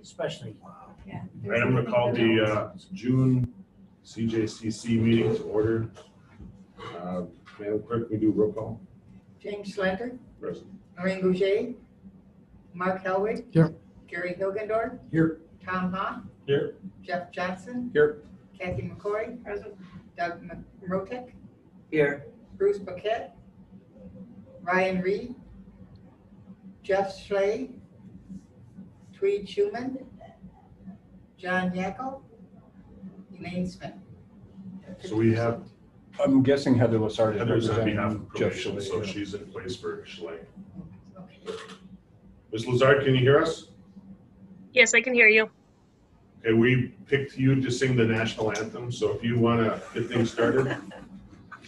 Especially. Yeah. All right, I'm going to call the June CJCC meeting to order. Madam Clerk, we do roll call. James Slater, Present. Noreen Boucher, Mark Helwig. Here. Gary Hilgendorf. Here. Tom Hawk. Here. Jeff Johnson. Here. Kathy McCoy. Present. Doug Rotek. Here. Bruce Paquette. Ryan Reed. Jeff Schley. Tweed Schuman. John Yackel. Elaine Smith. So we have I'm guessing Heather Lassard is Heather's on behalf of Jeff probation, Schley, so yeah. she's in place for Schley. Okay. Ms. Lazard, can you hear us? Yes, I can hear you. Okay, we picked you to sing the national anthem, so if you want to get things started,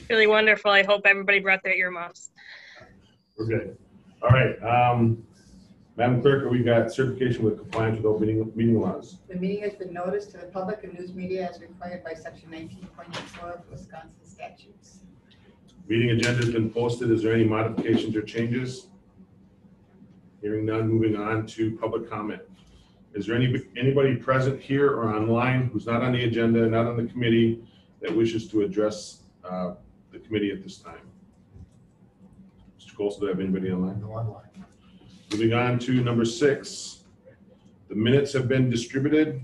Really wonderful. I hope everybody brought their earmuffs. we're good. All right, Madam Clerk, we got certification with compliance with open meeting laws. The meeting has been noticed to the public and news media as required by section 19.4 of Wisconsin statutes. Meeting agenda has been posted. Is there any modifications or changes? Hearing none, moving on to public comment. Is there anybody present here or online who's not on the agenda, not on the committee, that wishes to address the committee at this time? Mr. Colson, do I have anybody online? No online. Moving on to number 6. The minutes have been distributed.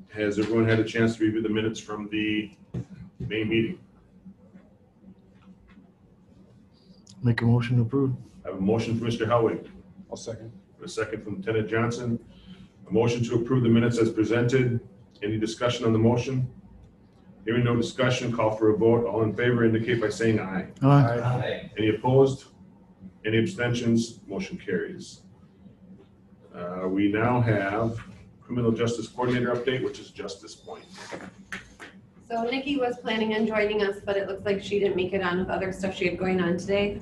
Has everyone had a chance to review the minutes from the May meeting? Make a motion to approve. I have a motion from Mr. Helwig. I'll second. A second from Lieutenant Johnson. A motion to approve the minutes as presented. Any discussion on the motion? Hearing no discussion, call for a vote. All in favor indicate by saying aye. Aye. Any opposed? Any abstentions? Motion carries. We now have Criminal Justice Coordinator update, which is Justice Point. So Nikki was planning on joining us, but it looks like she didn't make it on with other stuff she had going on today.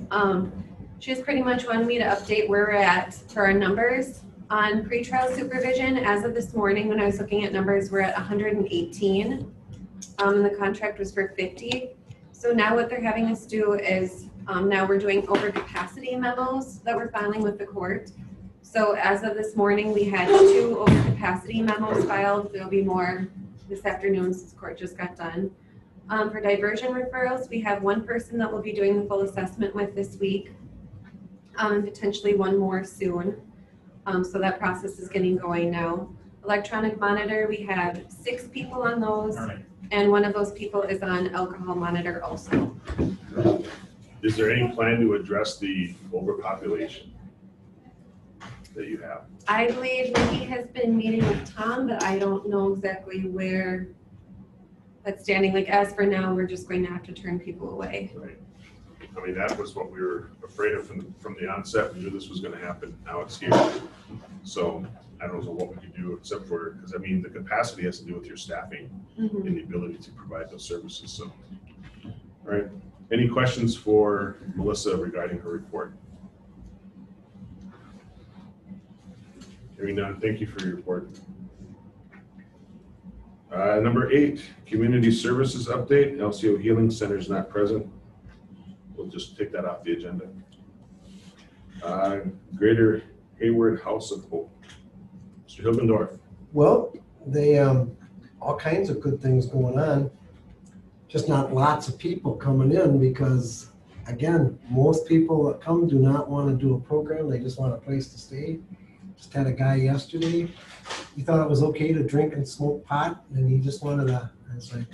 She just pretty much wanted me to update where we're at for our numbers on pretrial supervision. As of this morning, when I was looking at numbers, we're at 118. And the contract was for 50. So now what they're having us do is now we're doing overcapacity memos that we're filing with the court. So as of this morning, we had 2 overcapacity memos filed. There'll be more this afternoon since court just got done. For diversion referrals, we have 1 person that we'll be doing the full assessment with this week, and potentially 1 more soon. So that process is getting going now. Electronic monitor, we have 6 people on those, and 1 of those people is on alcohol monitor also. Is there any plan to address the overpopulation that you have? I believe Nikki has been meeting with Tom, but I don't know exactly where that's standing. Like, as for now, we're just going to have to turn people away. Right. I mean, that was what we were afraid of from the onset. We knew this was going to happen. Now it's here. So I don't know what we could do except for, because I mean, the capacity has to do with your staffing and the ability to provide those services. So, all right. Any questions for Melissa regarding her report? Hearing none, thank you for your report. Number 8, community services update. LCO Healing Center is not present. We'll just take that off the agenda. Greater Hayward House of Hope. Mr. Hilgendorf. Well, they all kinds of good things going on. Just not lots of people coming in because, again, most people that come do not want to do a program. They just want a place to stay. Just had a guy yesterday. He thought it was okay to drink and smoke pot, and he just wanted to. I was like,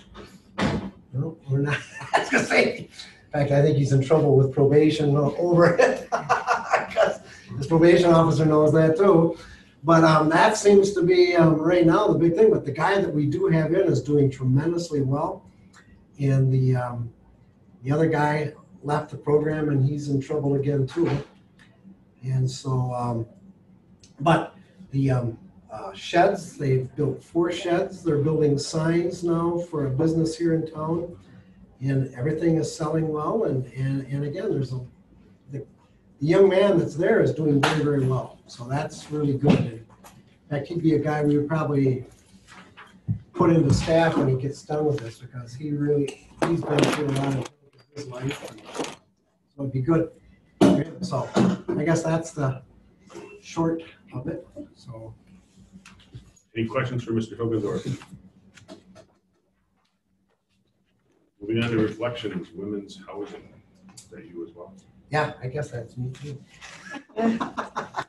no, we're not. I was gonna say. In fact, I think he's in trouble with probation over it because his probation officer knows that too. But that seems to be right now the big thing. But the guy that we do have in is doing tremendously well. And the other guy left the program and he's in trouble again too. And so, but the sheds, they've built 4 sheds. They're building signs now for a business here in town. And everything is selling well. And again, there's the young man that's there is doing very, very well. So that's really good. In fact, he'd be a guy we would probably put into staff when he gets done with this because he's been through a lot of his life. So it'd be good. So I guess that's the short of it, so. Any questions for Mr. Hilgendorf? Moving on to reflections, women's housing. Is that you as well? Yeah, I guess that's me too. I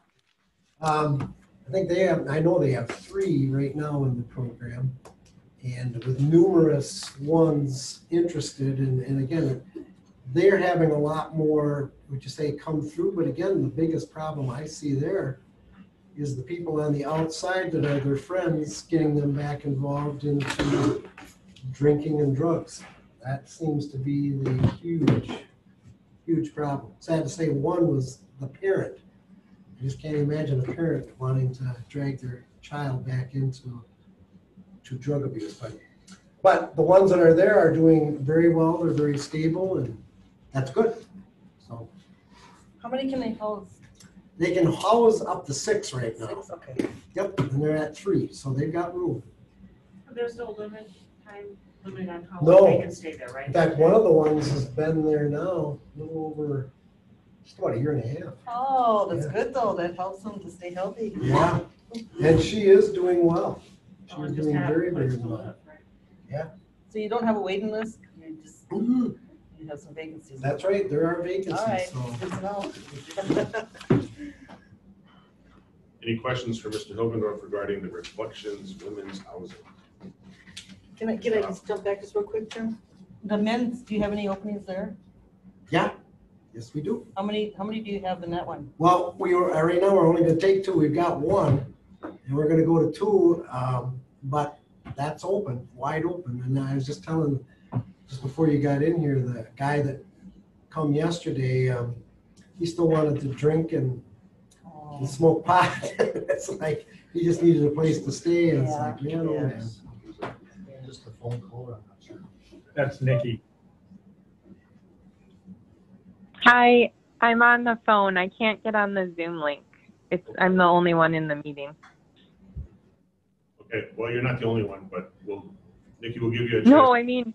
think I know they have 3 right now in the program, and with numerous ones interested, and again, they're having a lot more, would you say, come through, but again, the biggest problem I see there is the people on the outside that are their friends, getting them back involved into drinking and drugs. That seems to be the huge problem. Sad to say, one was the parent. I just can't imagine a parent wanting to drag their child back into drug abuse. But the ones that are there are doing very well. They're very stable, and that's good. So How many can they house? they can house up to 6 right now. 6, okay. Yep, and they're at 3, so they've got room. There's no limit on how No. long they can stay there, right? In fact, one of the ones has been there now a little over, just about a year and a half. Oh, that's Yeah. good though. That helps them to stay healthy. Yeah, and she is doing well. Oh, She's and just doing have very, a place very to well. live, right? So you don't have a waiting list? You just, Mhm. you have some vacancies. That's right, there are All right, vacancies, so. good to know. Any questions for Mr. Hilgendorf regarding the reflections, women's housing? Can I just jump back just real quick, Jim? The men's, do you have any openings there? Yeah, yes, we do. How many do you have in that one? Well, right now, we're only gonna take 2, we've got 1, and we're gonna go to 2, but that's open, wide open, and I was just telling, just before you got in here, the guy that come yesterday, he still wanted to drink and smoke pot. It's like, he just needed a place to stay, and it's Yeah, like, man, oh yeah. man. Just a phone call, I'm not sure. That's Nikki. Hi, I'm on the phone. I can't get on the Zoom link. I'm the only one in the meeting. Okay, well, you're not the only one, but Nikki will give you a chance. No, I mean,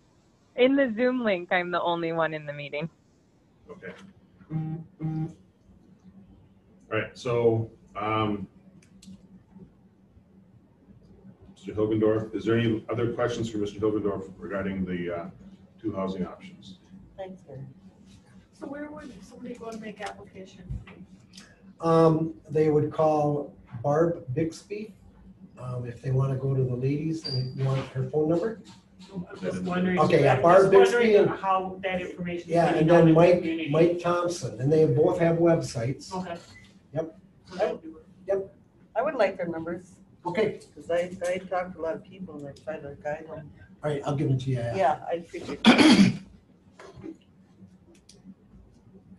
in the Zoom link, I'm the only one in the meeting. Okay. All right, so, Mr. Hilgendorf, is there any other questions for Mr. Hilgendorf regarding the 2 housing options? Thanks, Gary. So where would somebody go to make application? They would call Barb Bixby, if they wanna go to the ladies, and you want her phone number? I'm just wondering. Okay, yeah, I'm Barb just wondering Bixby and- how that information. is Yeah, getting and out then in the community. Mike Thompson, and they both have websites. Okay. Yep. So that would be what- I would like their numbers, Okay, because I talked to a lot of people and I try to guide them. all right, I'll give it to you. Yeah, I appreciate it.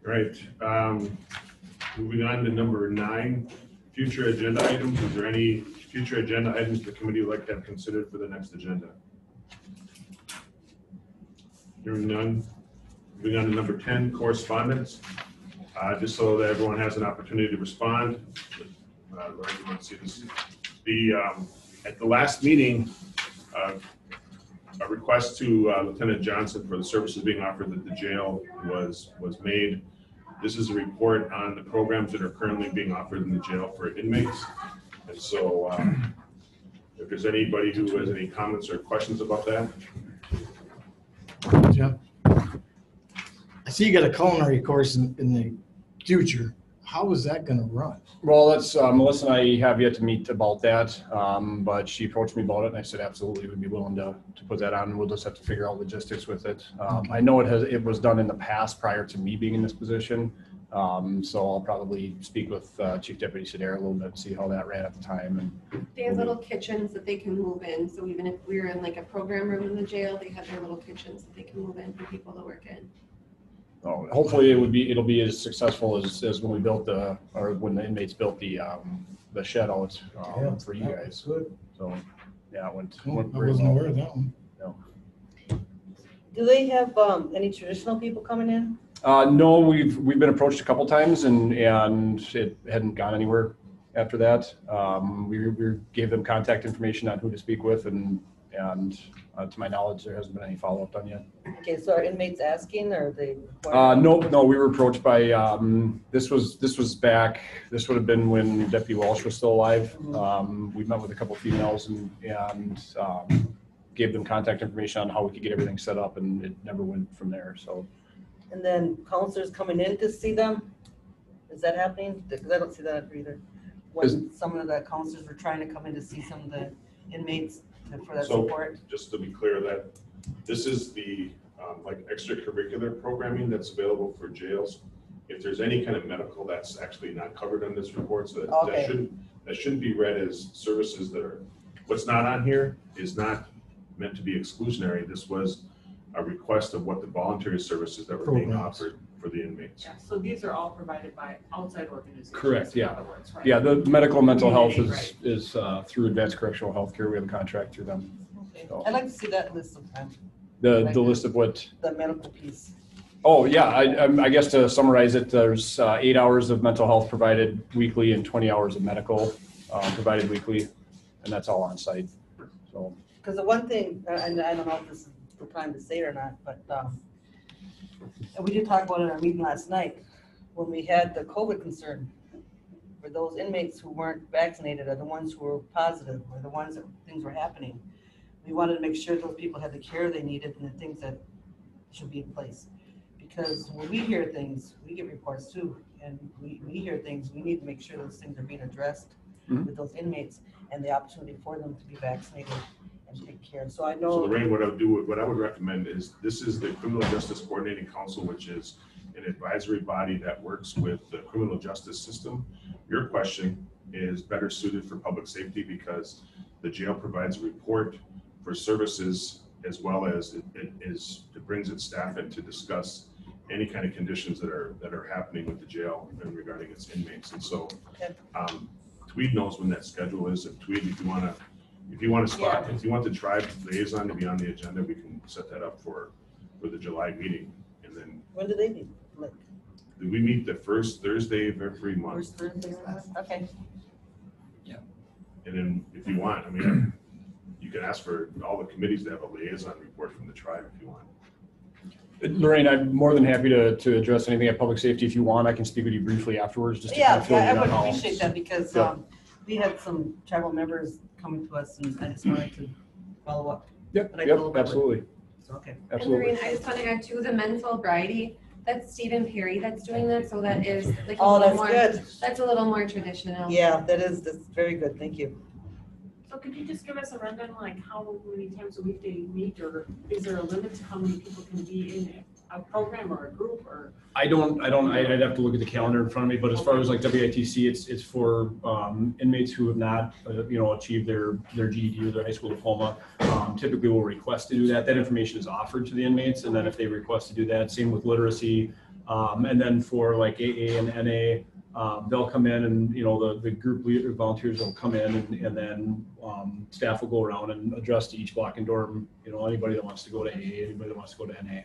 All right, moving on to number 9, future agenda items. Is there any future agenda items the committee would like to have considered for the next agenda? Hearing none. Moving on to number 10, correspondence. Just so that everyone has an opportunity to respond. Laura, you want to see this? At the last meeting, a request to Lieutenant Johnson for the services being offered at the jail was made. This is a report on the programs that are currently being offered in the jail for inmates. And so if there's anybody who has any comments or questions about that. Jeff? I see you got a culinary course in the future. How is that gonna run? Well, that's, Melissa and I have yet to meet about that, but she approached me about it and I said, absolutely, we'd be willing to put that on. We'll just have to figure out logistics with it. I know it was done in the past prior to me being in this position. So I'll probably speak with Chief Deputy Sadair a little bit and see how that ran at the time. And They have little kitchens that they can move in, so even if we're in like a program room in the jail, they have their little kitchens that they can move in for people to work in. hopefully it'll be as successful as when we built when the inmates built the shed out for you guys. Good. So yeah, it went I very wasn't well. aware of that one. Do they have any traditional people coming in? No, we've been approached a couple times and it hadn't gone anywhere after that. We gave them contact information on who to speak with and And to my knowledge, there hasn't been any follow-up done yet. Okay, so are inmates asking or are they? No, we were approached by, this was back, this would have been when Deputy Walsh was still alive. We met with a couple females and gave them contact information on how we could get everything set up, and it never went from there, so. And then counselors coming in to see them? Is that happening? Because I don't see that either. When some of the counselors were trying to come in to see some of the inmates for that So, support. just to be clear, that this is the like extracurricular programming that's available for jails. If there's any kind of medical, that's actually not covered on this report, so Okay. that shouldn't be read as services that are, what's not on here is not meant to be exclusionary. This was a request of what the voluntary services that were being Programs. offered for the inmates. Yeah, so these are all provided by outside organizations. Correct, in yeah. other words, right? Yeah, the medical and mental health Right. is through Advanced Correctional Healthcare. We have a contract through them. Okay. So- I'd like to see that list sometime, The Like list of what? the medical piece. Oh, yeah, I guess to summarize it, there's 8 hours of mental health provided weekly and 20 hours of medical provided weekly, and that's all on site. So, Because the one thing, and I don't know if this is the time to say it or not, but and we did talk about it in our meeting last night, when we had the COVID concern, for those inmates who weren't vaccinated, or the ones who were positive, or the ones that things were happening. We wanted to make sure those people had the care they needed and the things that should be in place. Because when we hear things, we get reports too, and we hear things, we need to make sure those things are being addressed with those inmates and the opportunity for them to be vaccinated and take care. So I know. So Lorraine, what I would recommend is, this is the Criminal Justice Coordinating Council, which is an advisory body that works with the criminal justice system. Your question is better suited for public safety because the jail provides a report for services, as well as it brings its staff in to discuss any kind of conditions that are happening with the jail and regarding its inmates. And so Tweed knows when that schedule is. And Tweed, if you want the tribe liaison to be on the agenda, we can set that up for the July meeting. And then When do they meet? Like, we meet the first Thursday of every month. first Thursday? Okay. And then if you want, I mean, you can ask for all the committees to have a liaison report from the tribe if you want. Lorraine, I'm more than happy to address anything at public safety if you want. I can speak with you briefly afterwards. Just to kind Yeah, of fill I you in would on how- appreciate that because Yep. we had some tribal members coming to us and I just wanted to follow up. Yep, But I told them I would. absolutely, So, okay. And absolutely. Maureen, I just want to add too, the men's sobriety, that's Stephen Perry that's doing that, so that is like a Oh, little that's more, good. that's a little more traditional. Yeah, that's very good. Thank you. So could you just give us a rundown, like how many times a week they meet, or is there a limit to how many people can be in a program or a group, or? I'd have to look at the calendar in front of me, but as far as like WITC, it's for inmates who have not, achieved their GED or their high school diploma. Typically will request to do that. That information is offered to the inmates, and then if they request to do that, same with literacy. And then for like AA and NA, they'll come in and, the group leader volunteers will come in and then staff will go around and address to each block and dorm, anybody that wants to go to AA, anybody that wants to go to NA.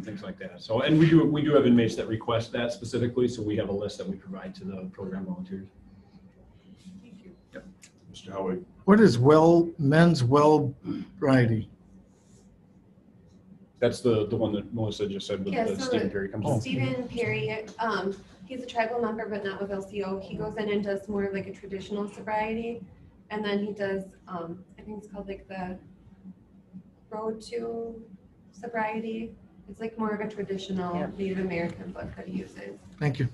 Things like that. So, and we do have inmates that request that specifically. So we have a list that we provide to the program volunteers. Thank you. Yep. Mr. Howard, What is men's well-variety? That's the one that Melissa just said with Yeah, the so Stephen Perry comes in. Stephen Perry, he's a tribal member, but not with LCO. He goes in and does more of like a traditional sobriety. And then he does, I think it's called like the Road to Sobriety. It's like more of a traditional Native American book that he uses. Thank you.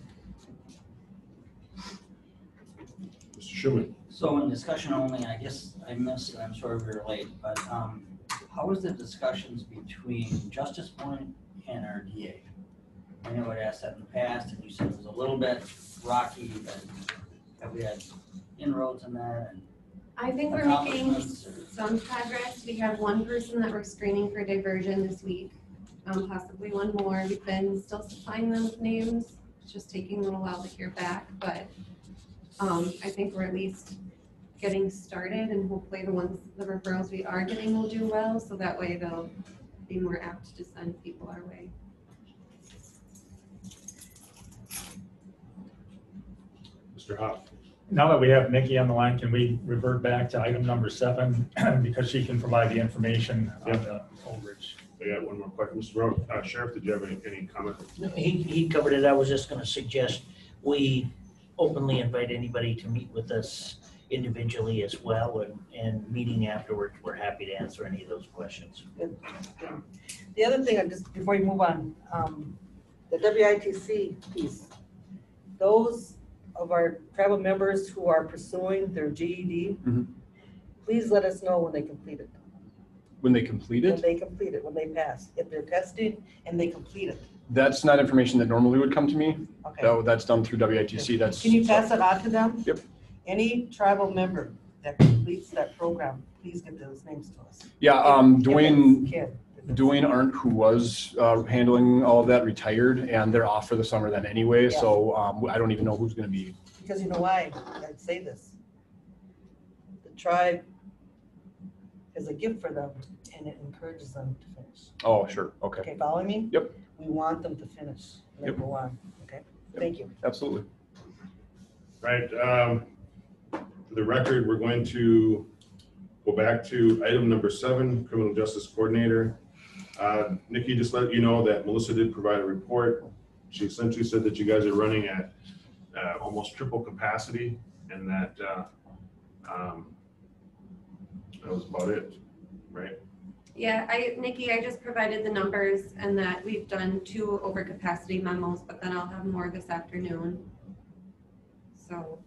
Mr. Schuman. So in discussion only, I guess I missed, and I'm sorry we were late, but how was the discussions between Justice Point and our DA? I know I'd asked that in the past, and you said it was a little bit rocky, but have we had inroads in that? And I think we're making some progress. We have one person that we're screening for diversion this week, possibly one more. We've been still supplying them with names. It's just taking a little while to hear back, but I think we're at least getting started, and hopefully the referrals we are getting will do well, so that way they'll be more apt to send people our way. Mr. Hoff. Now that we have Nikki on the line, can we revert back to item number 7 because she can provide the information on the overage? I got one more question. Mr. Rowe, Sheriff, did you have any comment? No, he covered it. I was just gonna suggest we openly invite anybody to meet with us individually as well, and meeting afterwards, we're happy to answer any of those questions. The other thing, just before you move on, the WITC piece, those of our tribal members who are pursuing their GED, please let us know when they complete it. When they complete When it, they complete it, when they pass, if they're tested and they complete it. that's not information that normally would come to me. Okay. That's done through WITC. That's. Can you pass that on to them? Yep. Any tribal member that completes that program, please get those names to us. Yeah, If Dwayne, it's kid, if it's- Dwayne Arndt, who was handling all of that, retired, and they're off for the summer then anyway. Yeah. So I don't even know who's going to be. Because you know why I'd say this? The tribe is a gift for them and it encourages them to finish. Oh, sure. Okay. Okay, following me? Yep. We want them to finish and then Yep. go on, okay? Thank you. Absolutely. Right, for the record, we're going to go back to item number 7, Criminal Justice Coordinator. Nikki, just let you know that Melissa did provide a report. She essentially said that you guys are running at almost triple capacity, and that that was about it, right? Yeah, Nikki, I just provided the numbers and that we've done 2 overcapacity memos, but then I'll have more this afternoon. So.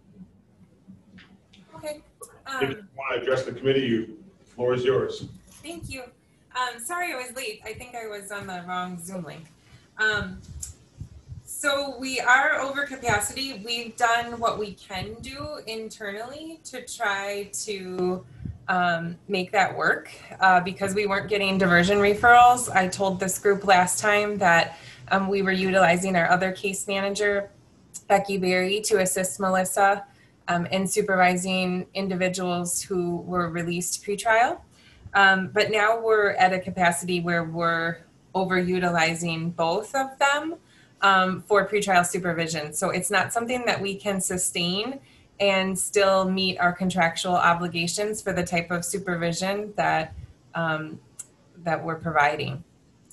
Okay. If you want to address the committee, the floor is yours. Thank you. Sorry I was late. I think I was on the wrong Zoom link. So we are over capacity. We've done what we can do internally to try to make that work because we weren't getting diversion referrals. I told this group last time that we were utilizing our other case manager, Becky Berry, to assist Melissa in supervising individuals who were released pretrial. But now we're at a capacity where we're overutilizing both of them for pretrial supervision. So it's not something that we can sustain and still meet our contractual obligations for the type of supervision that that we're providing.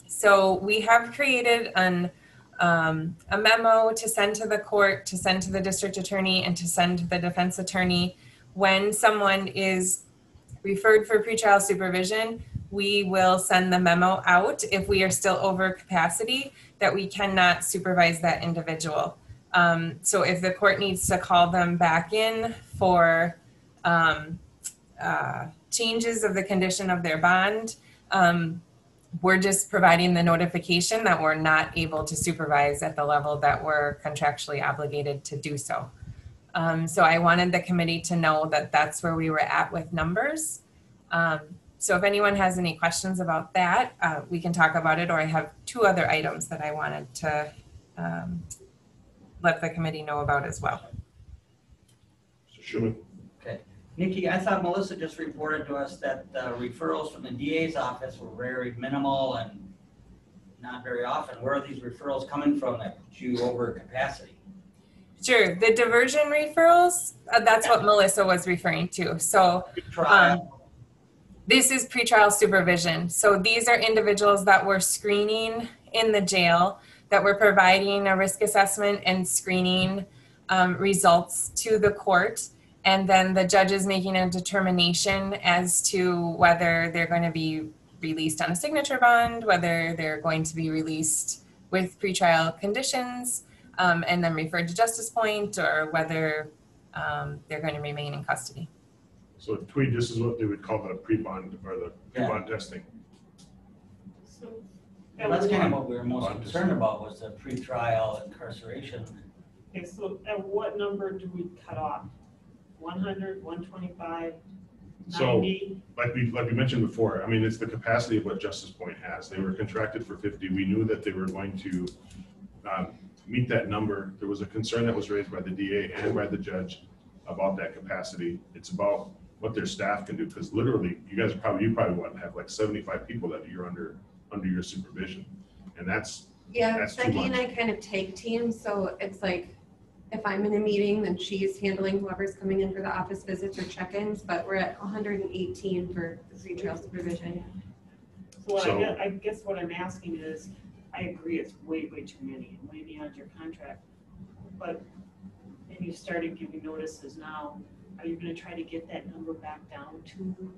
So we have created a memo to send to the court, to send to the district attorney, and to send to the defense attorney. When someone is referred for pretrial supervision, we will send the memo out if we are still over capacity that we cannot supervise that individual. So if the court needs to call them back in for changes of the condition of their bond, we're just providing the notification that we're not able to supervise at the level that we're contractually obligated to do so. So I wanted the committee to know that that's where we were at with numbers. So if anyone has any questions about that, we can talk about it, or I have 2 other items that I wanted to let the committee know about as well. Mr. Schuman. Okay. Nikki, I thought Melissa just reported to us that the referrals from the DA's office were very minimal and not very often. Where are these referrals coming from that put you over capacity? Sure, the diversion referrals, that's what Melissa was referring to. So this is pretrial supervision. So these are individuals that we're screening in the jail, that we're providing a risk assessment and screening results to the court. And then the judge is making a determination as to whether they're going to be released on a signature bond, whether they're going to be released with pretrial conditions, and then referred to Justice Point, or whether they're going to remain in custody. So Tweed, this is what they would call the pre-bond or the pre-bond testing. So, Well, that's kind of what we were most concerned about, was the pretrial incarceration. okay, so at what number do we cut off? 100, 125, So, 90? like we mentioned before, I mean, it's the capacity of what Justice Point has. They were contracted for 50. We knew that they were going to meet that number. There was a concern that was raised by the DA and by the judge about that capacity. It's about what their staff can do, because literally, you probably want to have like 75 people that you're under your supervision, and that's Yeah, too Becky and much. I kind of take teams, so it's like if I'm in a meeting, then she's handling whoever's coming in for the office visits or check-ins, but we're at 118 for the pretrial supervision. So I guess what I'm asking is, I agree, it's way too many, and way beyond your contract. But, and you started giving notices now, are you gonna try to get that number back down to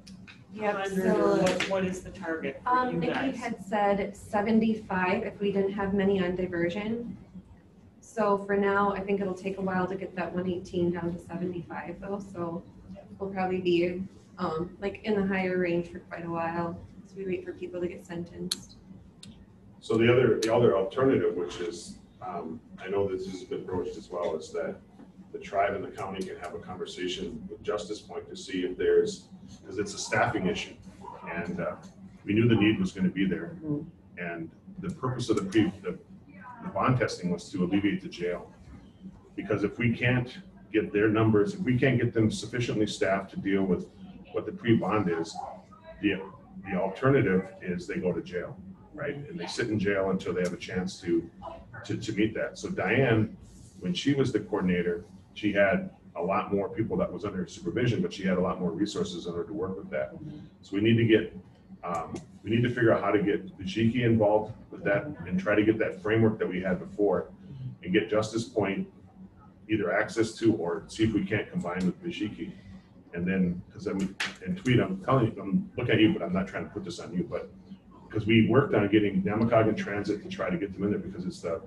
Yep, 100, so, or what is the target for you Nikki guys? had said 75 if we didn't have many on diversion. So for now, I think it'll take a while to get that 118 down to 75 though, so we'll probably be like in the higher range for quite a while as we wait for people to get sentenced. So the other alternative, which is, I know this has been broached as well, is that the tribe and the county can have a conversation with Justice Point to see if there's, because it's a staffing issue. And we knew the need was going to be there. And the purpose of the bond testing was to alleviate the jail. Because if we can't get their numbers, if we can't get them sufficiently staffed to deal with what the pre-bond is, the alternative is they go to jail, right? And they sit in jail until they have a chance to meet that. So Diane, when she was the coordinator, she had a lot more people that was under supervision, but she had a lot more resources in order to work with that. So we need to get, we need to figure out how to get Bijiki involved with that and try to get that framework that we had before and get Justice Point either access to or see if we can't combine with Bijiki. And then, because and Tweet, I'm telling you, I'm looking at you, but I'm not trying to put this on you, but because we worked on getting Namakagon and Transit to try to get them in there because it's if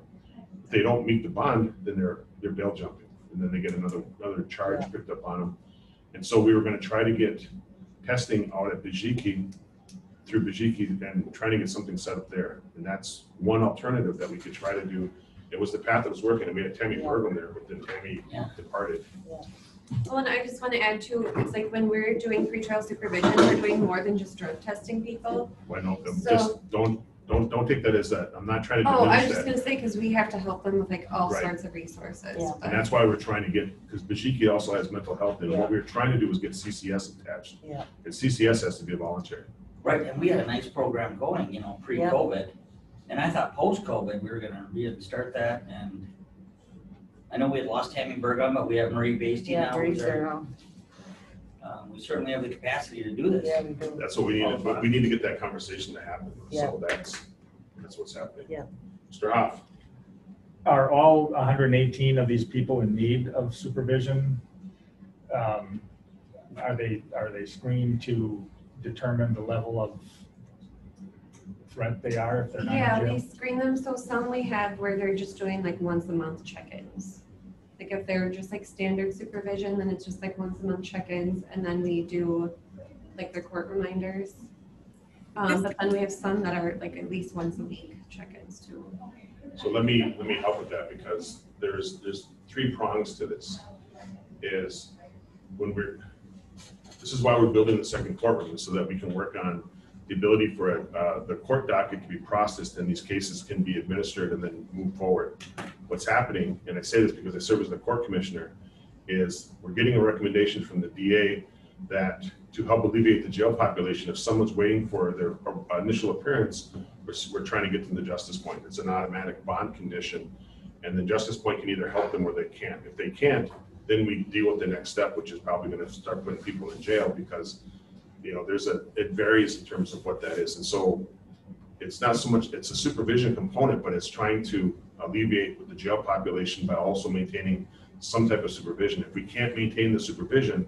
they don't meet the bond, then they're bail jumping. And then they get another charge picked up on them. And so we were going to try to get testing out at Bijiki through Bijiki and trying to get something set up there. And that's one alternative that we could try to do. It was the path that was working, and we had Tammy Bergum there, but then Tammy departed. Well, and I just want to add too, it's like when we're doing pretrial supervision, we're doing more than just drug testing people. Why no? So- Just don't take that as that. I'm not trying to Oh, I diminish was just that. gonna say, because we have to help them with like all Right. sorts of resources. Yeah. but- And that's why we're trying to get, because Bijiki also has mental health, and what we were trying to do was get CCS attached. Yeah. And CCS has to be voluntary. Right, and we had a nice program going, pre-COVID. And I thought post-COVID, we were gonna restart that, and I know we had lost Tammy Bergum, but we have Marie Basty Yeah, now. Marie's who's there our- now. We certainly have the capacity to do this. Yeah, we do. That's what we need, but we need to get that conversation to happen. Yeah. So that's what's happening. Yeah. Mr. Hoff, Are all 118 of these people in need of supervision? Are they screened to determine the level of threat they are if they're not Yeah, in we jail? screen them, so some we have where they're just doing like once a month check-ins. Like if they're just like standard supervision, then it's just like once a month check-ins, and then we do like their court reminders. But then we have some that are like at least once a week check-ins too. so let me help with that because there's three prongs to this. Is when this is why we're building the second courtroom, so that we can work on the ability for the court docket to be processed and these cases can be administered and then move forward. What's happening, and I say this because I serve as the court commissioner, is we're getting a recommendation from the DA that to help alleviate the jail population, if someone's waiting for their initial appearance, we're trying to get them to Justice Point. It's an automatic bond condition, and then Justice Point can either help them or they can't. If they can't, then we deal with the next step, which is probably going to start putting people in jail because it varies in terms of what that is. And so it's not so much, it's a supervision component, but it's trying to alleviate with the jail population by also maintaining some type of supervision. If we can't maintain the supervision,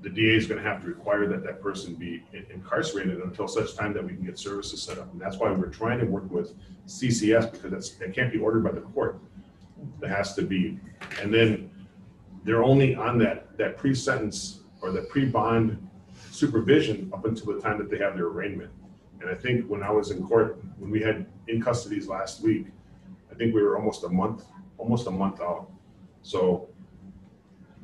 the DA is going to have to require that that person be incarcerated until such time that we can get services set up. And that's why we're trying to work with CCS because it can't be ordered by the court. It has to be, and then they're only on that pre-sentence or the pre-bond supervision up until the time that they have their arraignment. And I think when I was in court, when we had in custodies last week, I think we were almost a month out. So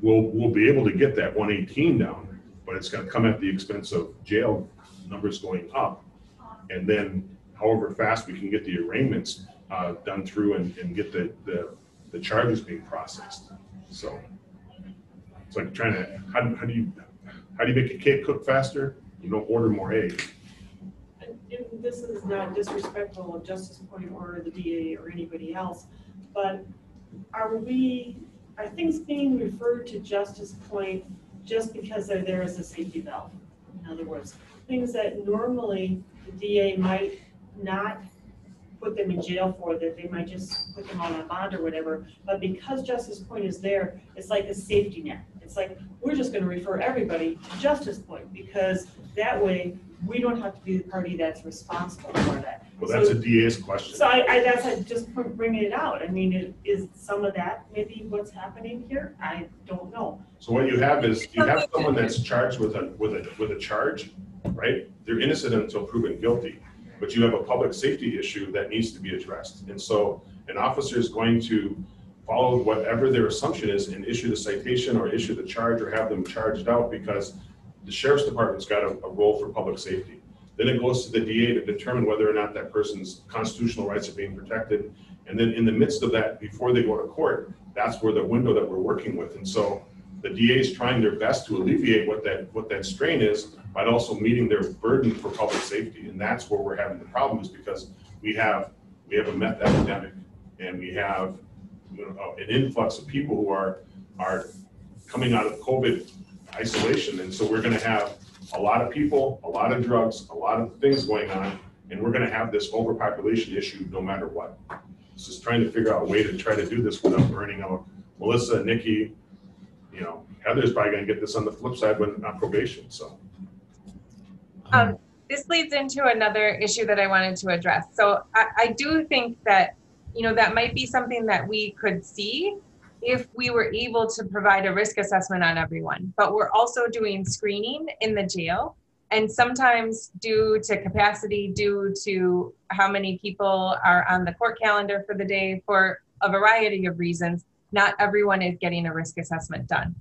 we'll be able to get that 118 down, but it's going to come at the expense of jail numbers going up. And then however fast we can get the arraignments done through and get the charges being processed. So it's like trying to, how do you make a cake cook faster? You don't order more eggs. And this is not disrespectful of Justice Point or the DA or anybody else, but are things being referred to Justice Point just because they're there as a safety valve? In other words, things that normally the DA might not put them in jail for, that they might just put them on a bond or whatever, but because Justice Point is there, it's like a safety net. It's like, we're just gonna refer everybody to Justice Point, because that way, we don't have to be the party that's responsible for that. Well, that's a DA's question. So that's just bringing it out. I mean, is some of that maybe what's happening here? I don't know. So what you have is, you have someone that's charged with a charge, right? They're innocent until proven guilty, but you have a public safety issue that needs to be addressed. And so an officer is going to follow whatever their assumption is and issue the citation or issue the charge or have them charged out, because the sheriff's department's got a role for public safety. Then it goes to the DA to determine whether or not that person's constitutional rights are being protected. And then in the midst of that, before they go to court, that's where the window that we're working with. And so the DA is trying their best to alleviate what that strain is, but also meeting their burden for public safety. And that's where we're having the problem, is because we have a meth epidemic, and we have an influx of people who are coming out of COVID isolation. And so we're going to have a lot of people, a lot of drugs, a lot of things going on, and we're going to have this overpopulation issue no matter what. It's just trying to figure out a way to try to do this without burning out Melissa, Nikki, Heather's probably going to get this on the flip side when on probation. So this leads into another issue that I wanted to address. So I do think that, that might be something that we could see if we were able to provide a risk assessment on everyone. But we're also doing screening in the jail. And sometimes due to capacity, due to how many people are on the court calendar for the day, for a variety of reasons, not everyone is getting a risk assessment done.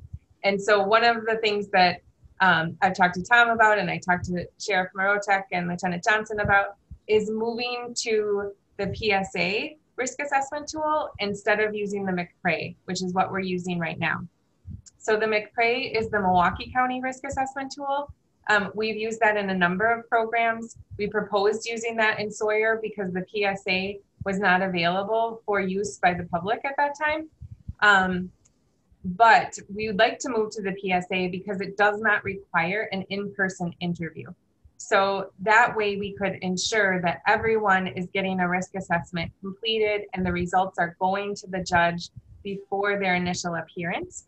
And so one of the things that I've talked to Tom about, and I talked to Sheriff Marotek and Lieutenant Johnson about, is moving to the PSA risk assessment tool instead of using the McCrae, which is what we're using right now. So the McCrae is the Milwaukee County risk assessment tool. We've used that in a number of programs. We proposed using that in Sawyer because the PSA was not available for use by the public at that time. But we would like to move to the PSA because it does not require an in-person interview. So that way we could ensure that everyone is getting a risk assessment completed and the results are going to the judge before their initial appearance,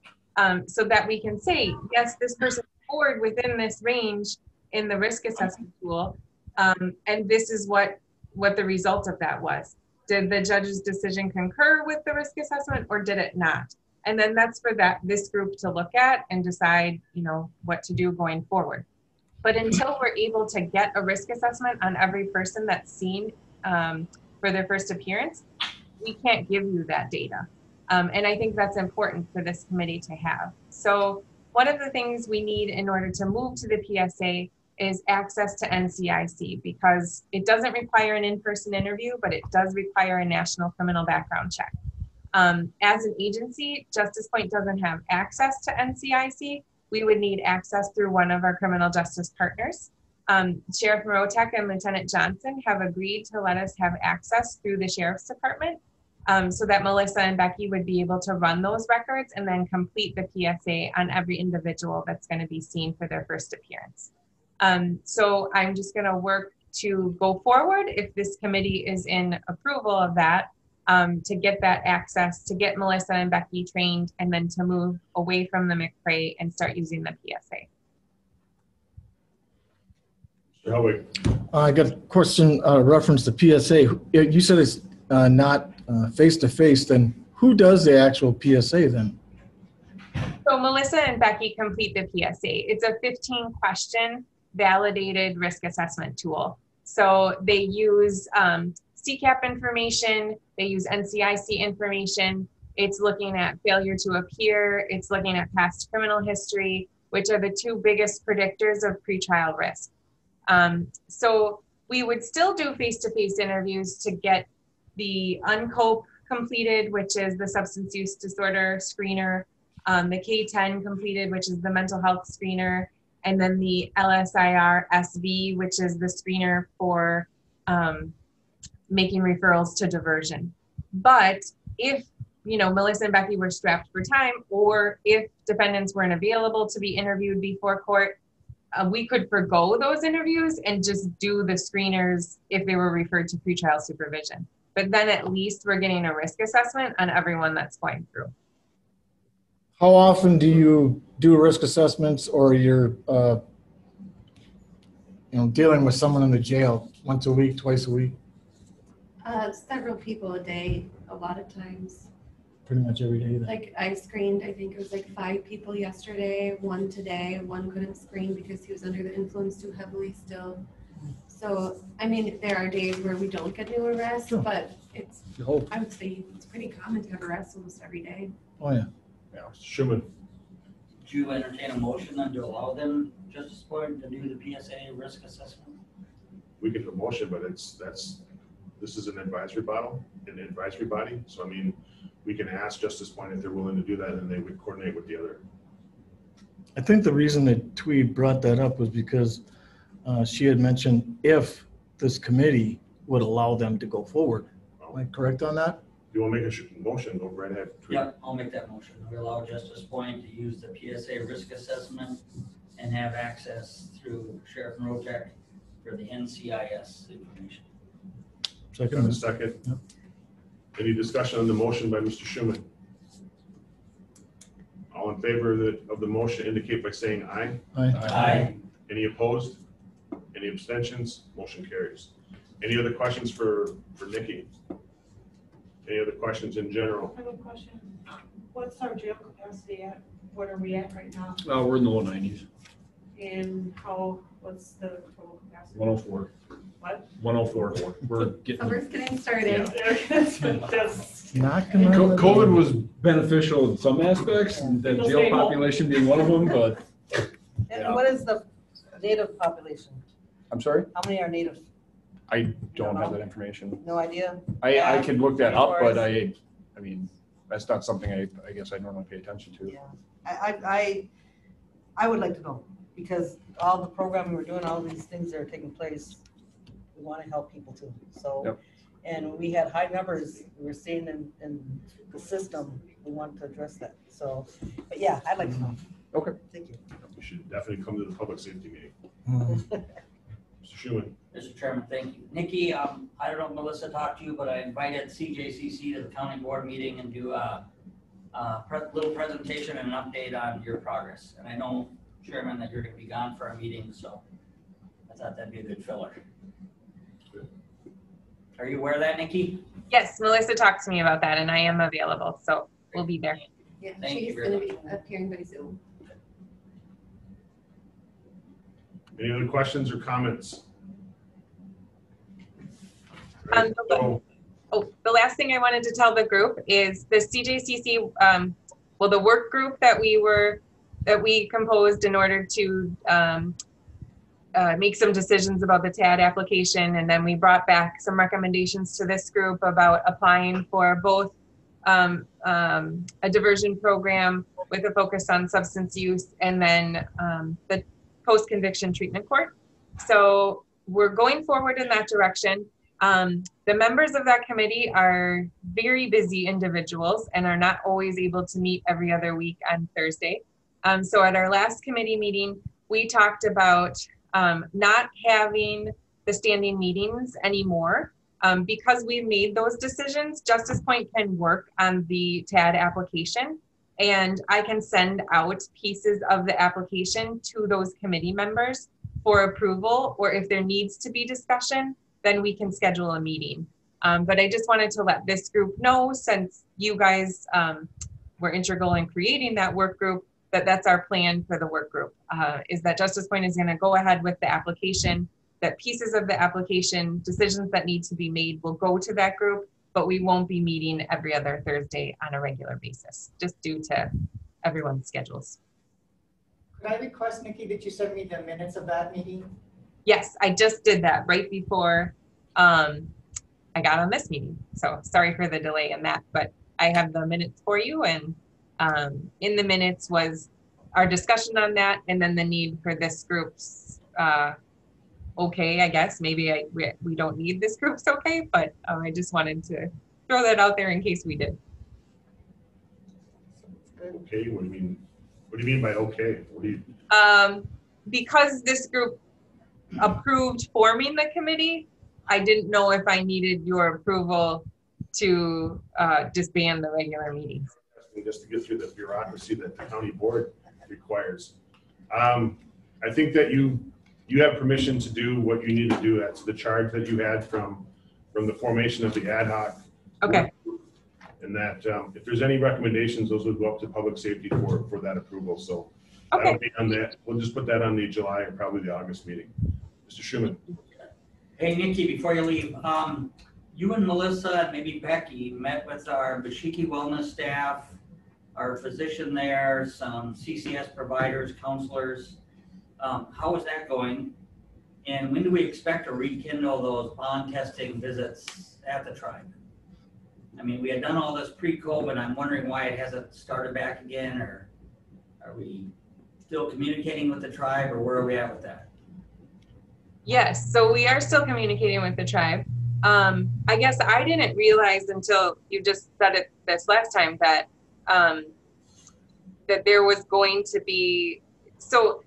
so that we can say, yes, this person scored within this range in the risk assessment tool, and this is what the result of that was. Did the judge's decision concur with the risk assessment or did it not? And then that's for this group to look at and decide, what to do going forward. But until we're able to get a risk assessment on every person that's seen for their first appearance, we can't give you that data. And I think that's important for this committee to have. So one of the things we need in order to move to the PSA is access to NCIC, because it doesn't require an in-person interview, but it does require a national criminal background check. As an agency, Justice Point doesn't have access to NCIC. We would need access through one of our criminal justice partners. Sheriff Marotek and Lieutenant Johnson have agreed to let us have access through the Sheriff's Department, so that Melissa and Becky would be able to run those records and then complete the PSA on every individual that's going to be seen for their first appearance. So I'm just going to work to go forward, if this committee is in approval of that, to get that access, to get Melissa and Becky trained, and then to move away from the McCrae and start using the PSA. Mr. Helwig. I got a question reference to PSA. You said it's not face-to-face, then who does the actual PSA then? So Melissa and Becky complete the PSA. It's a 15-question validated risk assessment tool. So they use CCAP information, they use NCIC information. It's looking at failure to appear, it's looking at past criminal history, which are the two biggest predictors of pretrial risk. So we would still do face-to-face interviews to get the UNCOPE completed, which is the substance use disorder screener, the K-10 completed, which is the mental health screener, and then the LSIR-SV, which is the screener for making referrals to diversion. But if Melissa and Becky were strapped for time, or if defendants weren't available to be interviewed before court, we could forgo those interviews and just do the screeners if they were referred to pretrial supervision. But then at least we're getting a risk assessment on everyone that's going through. How often do you do risk assessments, or you're dealing with someone in the jail? Once a week, twice a week? Several people a day, a lot of times. Pretty much every day then. Like I screened, I think it was like 5 people yesterday, 1 today, 1 couldn't screen because he was under the influence too heavily still. So, I mean, there are days where we don't get new arrests, Sure. but it's, I would say it's pretty common to have arrests almost every day. Oh, yeah. Yeah, Schumann. Do you entertain a motion then to allow them, Justice Boyd, to do the PSA risk assessment? We can do a motion, but this is an advisory body. So I mean, we can ask Justice Point if they're willing to do that, and they would coordinate with the other. I think the reason that Tweed brought that up was because she had mentioned if this committee would allow them to go forward. Am I correct on that? You want to make a motion, go right ahead. Tweed. Yeah, I'll make that motion. We allow Justice Point to use the PSA risk assessment and have access through Sheriff Rotech for the NCIS information. Got a second. Yep. Any discussion on the motion by Mr. Schumann? All in favor of the motion indicate by saying aye. Aye. Any opposed? Any abstentions? Motion carries. Any other questions for Nikki? Any other questions in general? I have a question. What's our jail capacity at? What are we at right now? We're in the low 90s. And what's the total capacity? 104. What? 104. We're getting. Summer's getting started. That's Knocking on the COVID door. was beneficial in some aspects, and the People jail stay home. population being one of them, but. And what is the native population? I'm sorry? How many are native? I don't have that information. No idea? I could look that up, but Yours? I mean, that's not something I guess I normally pay attention to. Yeah, I would like to know, because all the programming we're doing, all these things that are taking place, we want to help people too. So, Yep. and we had high numbers we were seeing in the system. We want to address that. So, but yeah, I'd like to know. Okay. Thank you. We should definitely come to the public safety meeting. Mhm. Mr. Schumann. Mr. Chairman, thank you. Nikki, I don't know if Melissa talked to you, but I invited CJCC to the county board meeting and do a little presentation and an update on your progress. And I know, Chairman, that you're going to be gone for our meeting, so I thought that'd be a good filler. Are you aware of that, Nikki? Yes, Melissa talked to me about that, and I am available, so we'll be there. Yeah, Thank you she's very going to be appearing by Zoom. Any other questions or comments? The last thing I wanted to tell the group is the CJCC, the work group that we composed in order to make some decisions about the TAD application, and then we brought back some recommendations to this group about applying for both a diversion program with a focus on substance use, and then the post-conviction treatment court. So we're going forward in that direction. The members of that committee are very busy individuals and are not always able to meet every other week on Thursday. So at our last committee meeting, we talked about not having the standing meetings anymore. Because we've made those decisions, Justice Point can work on the TAD application, and I can send out pieces of the application to those committee members for approval, or if there needs to be discussion, then we can schedule a meeting. But I just wanted to let this group know, since you guys were integral in creating that work group, that's our plan for the work group, is that Justice Point is gonna go ahead with the application, that pieces of the application, decisions that need to be made will go to that group, but we won't be meeting every other Thursday on a regular basis, just due to everyone's schedules. Could I request, Nikki, that you send me the minutes of that meeting? Yes, I just did that right before I got on this meeting. So sorry for the delay in that, but I have the minutes for you, and in the minutes was our discussion on that, and then the need for this group's okay, I guess. Maybe we don't need this group's okay, but I just wanted to throw that out there in case we did. Okay, what do you mean? What do you mean by okay? What do you? Because this group approved forming the committee, I didn't know if I needed your approval to disband the regular meetings. Just to get through the bureaucracy that the county board requires. I think that you have permission to do what you need to do. That's the charge that you had from the formation of the ad hoc. Okay. And that if there's any recommendations, those would go up to public safety for that approval. So that'll be on that. We'll just put that on the July or probably the August meeting. Mr. Schuman. Hey, Nikki, before you leave, you and Melissa and maybe Becky met with our Bashiki Wellness staff, our physician there, some CCS providers, counselors. How is that going? And when do we expect to rekindle those bond testing visits at the tribe? I mean, we had done all this pre-COVID. I'm wondering why it hasn't started back again, or are we still communicating with the tribe, or where are we at with that? Yes, so we are still communicating with the tribe. I guess I didn't realize until you just said it this last time that that there was going to be, so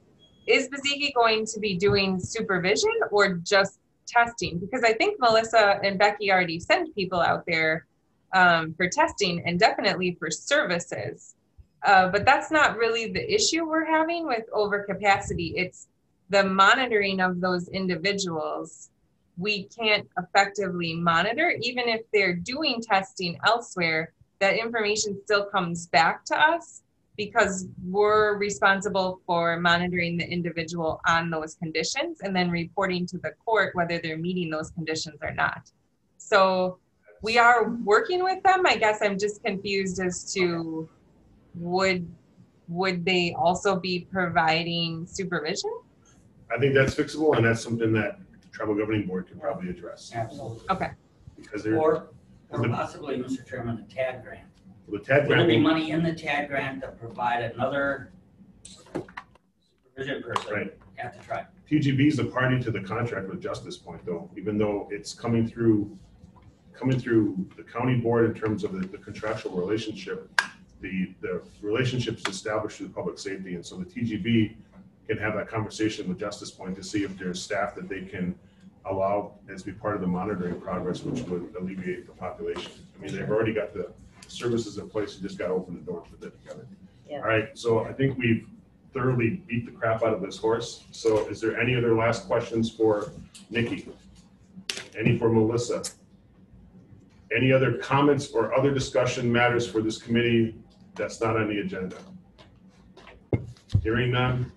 is Baziki going to be doing supervision or just testing? Because I think Melissa and Becky already sent people out there for testing and definitely for services. But that's not really the issue we're having with overcapacity. It's the monitoring of those individuals. We can't effectively monitor, even if they're doing testing elsewhere, that information still comes back to us because we're responsible for monitoring the individual on those conditions and then reporting to the court whether they're meeting those conditions or not. So we are working with them. I guess I'm just confused as to would they also be providing supervision? I think that's fixable, and that's something that the tribal governing board can probably address. Absolutely. Okay. Because they're Or possibly, Mr. Chairman, a TAD grant. the TAD Will there be grant. money in the TAD grant to provide another supervision person at the tribe? TGB is a party to the contract with Justice Point, though, even though it's coming through the county board in terms of the contractual relationship. The relationship is established through public safety, and so the TGB can have that conversation with Justice Point to see if there's staff that they can allow as be part of the monitoring progress, which would alleviate the population. I mean, they've already got the services in place. You just got to open the door for that together. Yeah. All right, so I think we've thoroughly beat the crap out of this horse. So is there any other last questions for Nikki? Any for Melissa? Any other comments or other discussion matters for this committee that's not on the agenda? Hearing none.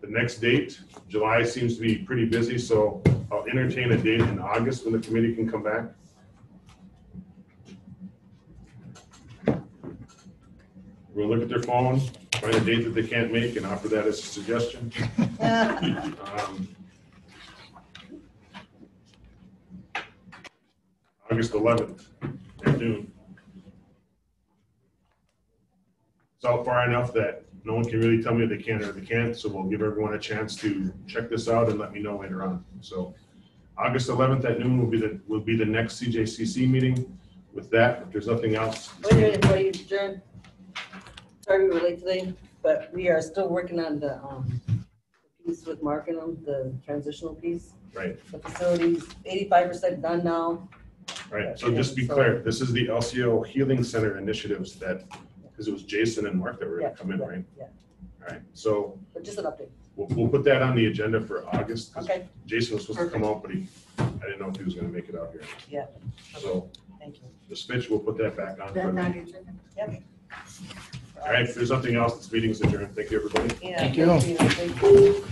The next date, July seems to be pretty busy, so I'll entertain a date in August when the committee can come back. We'll look at their phone, find a date that they can't make, and offer that as a suggestion. August 11th at noon. It's out far enough that no one can really tell me they can or they can't, so we'll give everyone a chance to check this out and let me know later on. So August 11th at noon will be the next CJCC meeting. With that, if there's nothing else. Wait a minute, before you adjourn. Sorry we were late today, but we are still working on the piece with marking them, the transitional piece. Right. The facility's 85% done now. Right. So just to be clear, this is the LCO Healing Center initiatives that, because it was Jason and Mark that were going to come in, right? Yeah. All right. So But just an update. we'll put that on the agenda for August. Okay. Jason was supposed to come out, but I didn't know if he was going to make it out here. Yeah. So Thank you. the switch, we'll put that back on. Yep. All right. If there's nothing else, this meeting's adjourned. Thank you, everybody. Yeah. Thank you. Thank you.